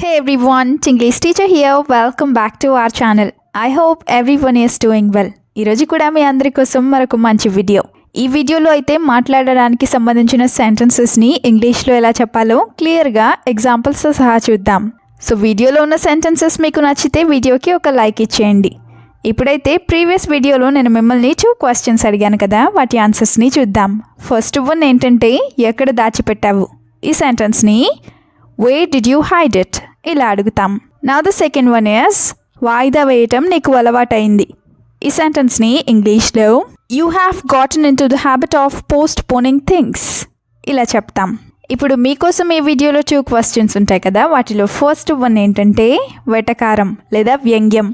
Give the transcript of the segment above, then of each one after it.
Hey everyone, Chinglish teacher here. Welcome back to our channel. I hope everyone is doing well. ఈరోజు కూడా మీ అందరి కోసం మరొక మంచి వీడియో. ఈ వీడియోలో అయితే మాట్లాడడానికి సంబంధించిన సెంటెన్సెస్ని ఇంగ్లీష్లో ఎలా చెప్పాలో క్లియర్గా ఎగ్జాంపుల్స్తో సహా చూద్దాం. సో వీడియోలో ఉన్న సెంటెన్సెస్ మీకు నచ్చితే వీడియోకి ఒక లైక్ ఇచ్చేయండి. ఇప్పుడైతే ప్రీవియస్ వీడియోలో నేను మిమ్మల్ని 2 క్వశ్చన్స్ అడిగాను కదా, వాటి ఆన్సర్స్ని చూద్దాం. ఫస్ట్ వన్ ఏంటంటే, ఎక్కడ దాచిపెట్టావు? ఈ సెంటెన్స్ని where did you hide it? ఇలా అడుగుతాం. Now the second one is, వాయిదా వేయటం నీకు అలవాటైంది. ఈ సెంటెన్స్ని ఇంగ్లీష్లో you have gotten into the habit of postponing things ఇలా చెప్తాం. ఇప్పుడు మీకోసం ఈ వీడియోలో 2 క్వశ్చన్స్ ఉంటాయి కదా, వాటిలో ఫస్ట్ వన్ ఏంటంటే వెటకారం లేదా వ్యంగ్యం.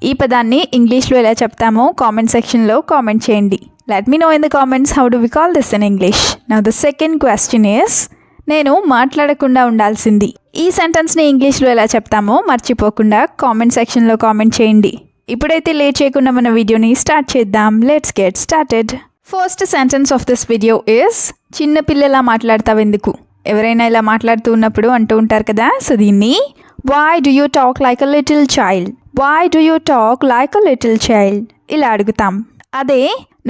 ఈ పదాన్ని ఇంగ్లీష్లో ఎలా చెప్తామో కామెంట్ సెక్షన్లో కామెంట్ చేయండి. Let me know in the comments how do we call this in English. Now the second question is, నేను మాట్లాడకుండా ఉండాల్సింది. ఈ సెంటెన్స్ని ఇంగ్లీష్లో ఎలా చెప్తామో మర్చిపోకుండా కామెంట్ సెక్షన్లో కామెంట్ చేయండి. ఇప్పుడైతే లేట్ చేయకుండా మన వీడియోని స్టార్ట్ చేద్దాం. Let's get started. First sentence of this video is, చిన్న పిల్లలా మాట్లాడతావెందుకు? ఎవరైనా ఇలా మాట్లాడుతూ ఉన్నప్పుడు అంటూ ఉంటారు కదా, సో దీన్ని why do you talk like a little child, why do you talk like a little child ఇలా అడుగుతాం. అదే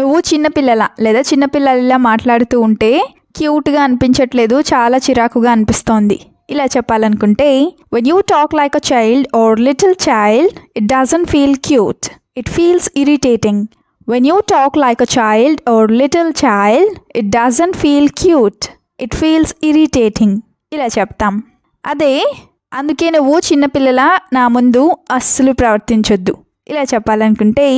నువ్వు చిన్నపిల్లల లేదా చిన్నపిల్లలా మాట్లాడుతూ ఉంటే క్యూట్గా అనిపించట్లేదు, చాలా చిరాకుగా అనిపిస్తోంది ఇలా చెప్పాలనుకుంటే, when you talk like a child or little child, it doesn't feel cute, it feels irritating. When you talk like a child or little child, it doesn't feel cute, it feels irritating ఇలా చెప్తాం. అదే అందుకే నువ్వు చిన్నపిల్లల నా ముందు అస్సలు ప్రవర్తించొద్దు ఇలా చెప్పాలనుకుంటే,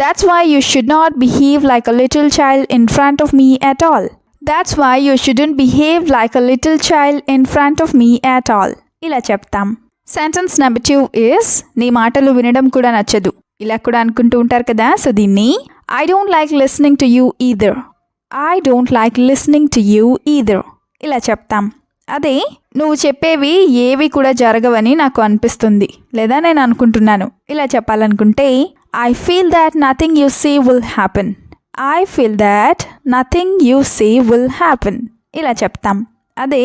that's why you should not behave like a little child in front of me at all. That's why you shouldn't behave like a little child in front of me at all ఇలా చెప్తాం. Sentence number 2 is, నీ మాటలు వినడం కూడా నచ్చదు ఇలా కూడా అనుకుంటూ ఉంటారు కదా, సో దీన్ని I don't like listening to you either, I don't like listening to you either ఇలా చెప్తాం. అదే నువ్వు చెప్పేవి ఏవి కూడా జరగవని నాకు అనిపిస్తుంది లేదా నేను అనుకుంటున్నాను ఇలా చెప్పాలనుకుంటే, I feel that nothing you say will happen, I feel that nothing you say will happen ఇలా చెప్తాం. అదే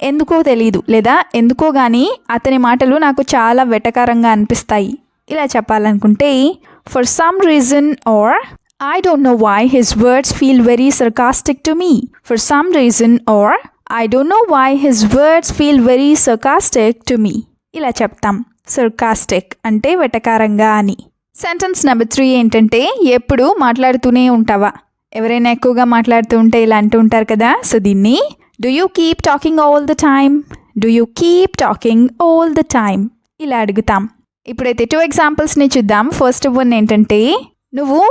ఎందుకో తెలీదు లేదా ఎందుకో కానీ అతని మాటలు నాకు చాలా వెటకారంగా అనిపిస్తాయి ఇలా చెప్పాలనుకుంటే, for some reason or I don't know why his words feel very sarcastic to me, for some reason or I don't know why his words feel very sarcastic to me ఇలా చెప్తాం. sarcastic అంటే వెటకారంగా అని. Sentence number 3 ఏంటంటే, ఎప్పుడు మాట్లాడుతూనే ఉంటావా? ఎవరైనా ఎక్కువగా మాట్లాడుతూ ఉంటే ఇలా అంటూ ఉంటారు కదా, సో దీన్ని do you keep talking all the time, do you keep talking all the time ఇలా అడుగుతాం. ఇప్పుడైతే 2 ఎగ్జాంపుల్స్ని చూద్దాం. ఫస్ట్ వన్ ఏంటంటే, నువ్వు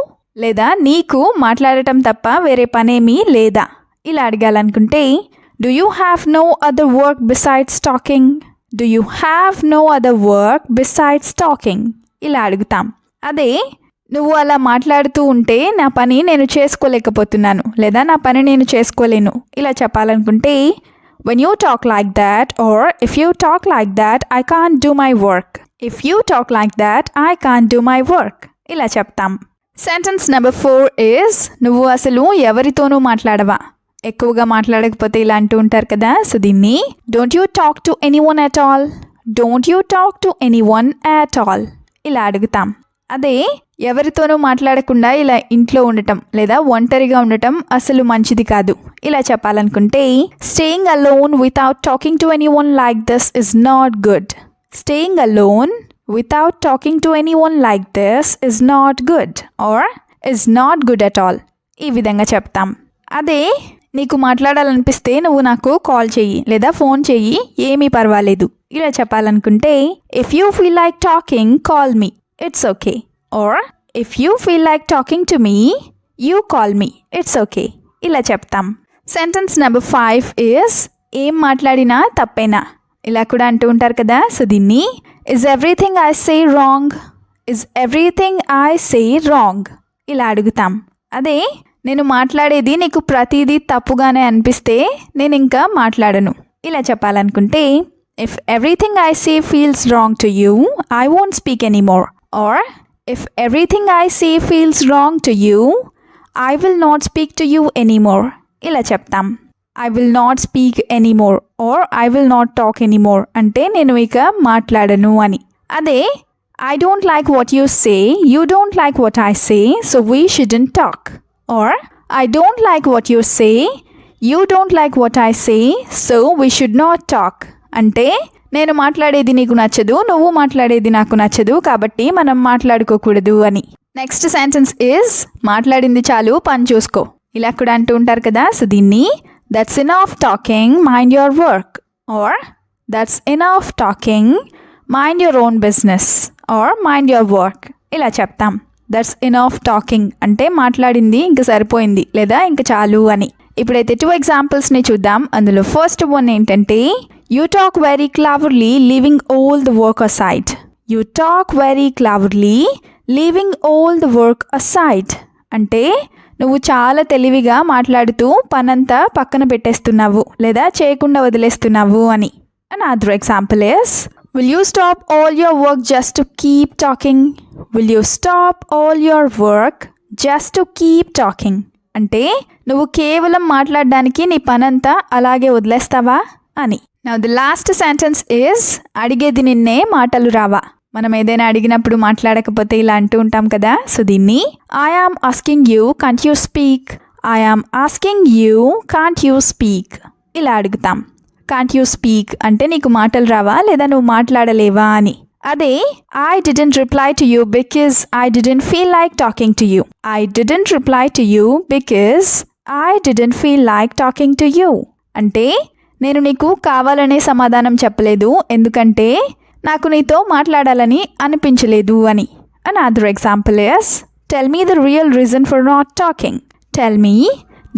లేదా నీకు మాట్లాడటం తప్ప వేరే పనేమీ లేదా ఇలా అడగాలనుకుంటే, do you have no other work besides talking, do you have no other work besides talking ఇలా అడుగుతాం. అదే నువ్వు అలా మాట్లాడుతూ ఉంటే నా పని నేను చేసుకోలేకపోతున్నాను లేదా నా పని నేను చేసుకోలేను ఇలా చెప్పాలనుకుంటే, when you talk like that or if you talk like that I can't do my work, if you talk like that I can't do my work ఇలా చెప్తాం. సెంటెన్స్ నెంబర్ 4 is, నువ్వు అసలు ఎవరితోనూ మాట్లాడవా? ఎక్కువగా మాట్లాడకపోతే ఇలా అంటూ ఉంటారు కదా, సో దీన్ని don't you talk to anyone at all, don't you talk to anyone at all ఇలా అడుగుతాం. అదే ఎవరితోనూ మాట్లాడకుండా ఇలా ఇంట్లో ఉండటం లేదా ఒంటరిగా ఉండటం అసలు మంచిది కాదు ఇలా చెప్పాలనుకుంటే, staying alone without talking to anyone like this is not good, staying alone without talking to anyone like this is not good or is not good at all ఈ విధంగా చెప్తాం. అదే నీకు మాట్లాడాలనిపిస్తే నువ్వు నాకు కాల్ చెయ్యి లేదా ఫోన్ చెయ్యి, ఏమీ పర్వాలేదు ఇలా చెప్పాలనుకుంటే, if you feel like talking call me, it's okay, or if you feel like talking to me you call me, it's okay ఇలా చెప్తాం. సెంటెన్స్ నెంబర్ 5 is, ఏం మాట్లాడినా తప్పేనా ఇలా కూడా అంటూ ఉంటారు కదా, సో దీన్ని is everything I say wrong, is everything I say wrong ఇలా అడుగుతాం. అదే నేను మాట్లాడేది నీకు ప్రతిదీ తప్పుగానే అనిపిస్తే నేను ఇంకా మాట్లాడను ఇలా చెప్పాలనుకుంటే, if everything I say feels wrong to you I won't speak anymore, or if everything I say feels wrong to you I will not speak to you anymore ఇలా చెప్తాం. I will not speak anymore or I will not talk anymore అంటే నేను ఇక మాట్లాడను అని. అదే I don't like what you say, you don't like what I say, so we shouldn't talk. Or I don't like what you say, you don't like what I say, so we should not talk. అంటే నేను మాట్లాడేది నీకు నచ్చదు, నువ్వు మాట్లాడేది నాకు నచ్చదు, కాబట్టి మనం మాట్లాడుకోకూడదు అని. నెక్స్ట్ సెంటెన్స్ ఇస్ మాట్లాడింది చాలు పని చూసుకో. ఇలా కూడా అంటూ ఉంటారు కదా. సో దీన్ని that's enough talking, mind your work. Or that's enough talking, mind your own business or mind your work ఇలా చెప్తాం. దట్స్ ఇనఫ్ టాకింగ్ అంటే మాట్లాడింది ఇంక సరిపోయింది లేదా ఇంక చాలు అని. ఇప్పుడైతే 2 ఎగ్జాంపుల్స్ని చూద్దాం. అందులో ఫస్ట్ వన్ ఏంటంటే you talk very cleverly leaving all the work aside. You talk very cleverly leaving all the work aside అంటే నువ్వు చాలా తెలివిగా మాట్లాడుతూ పనంతా పక్కన పెట్టేస్తున్నావు లేదా చేయకుండా వదిలేస్తున్నావు అని. Another example is will you stop all your work just to keep talking? Will you stop all your work just to keep talking? అంటే నువ్వు కేవలం మాట్లాడడానికి నీ పనంతా అలాగే వదిలేస్తావా అని. Now the last sentence is అడిగేది నిన్నే మాటలు రావా. మనం ఏదైనా అడిగినప్పుడు మాట్లాడకపోతే ఇలా అంటూ ఉంటాం కదా. సో దీన్ని I am asking you, can't you speak? I am asking you, can't you speak? ఇలా అడుగుతాం. కాంట్ యూ స్పీక్ అంటే నీకు మాటలు రావా లేదా నువ్వు మాట్లాడలేవా అని. అదే I didn't reply to you because I didn't feel like talking to you. I didn't reply to you because I didn't feel like talking to you అంటే నేను నీకు కావాలనే సమాధానం చెప్పలేదు ఎందుకంటే నాకు నీతో మాట్లాడాలని అనిపించలేదు అని. Another example is tell me the real reason for not talking. Tell me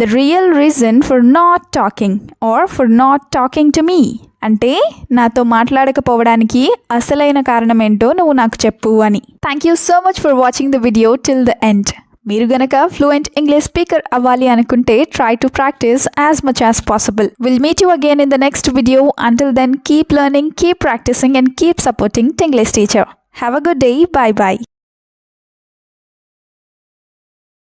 the real reason for not talking or for not talking to me అంటే నాతో మాట్లాడకపోవడానికి అసలైన కారణం ఏంటో నువ్వు నాకు చెప్పు అని. Thank you so much for watching the video till the end. మీరు గనక ఫ్లూయెంట్ ఇంగ్లీష్ స్పీకర్ అవ్వాలి అనుకుంటే try to practise as much as possible. Will meet you again in the next video. Until then keep learning, keep practising and keep supporting Tinglish Teacher. Have a good day. Bye by.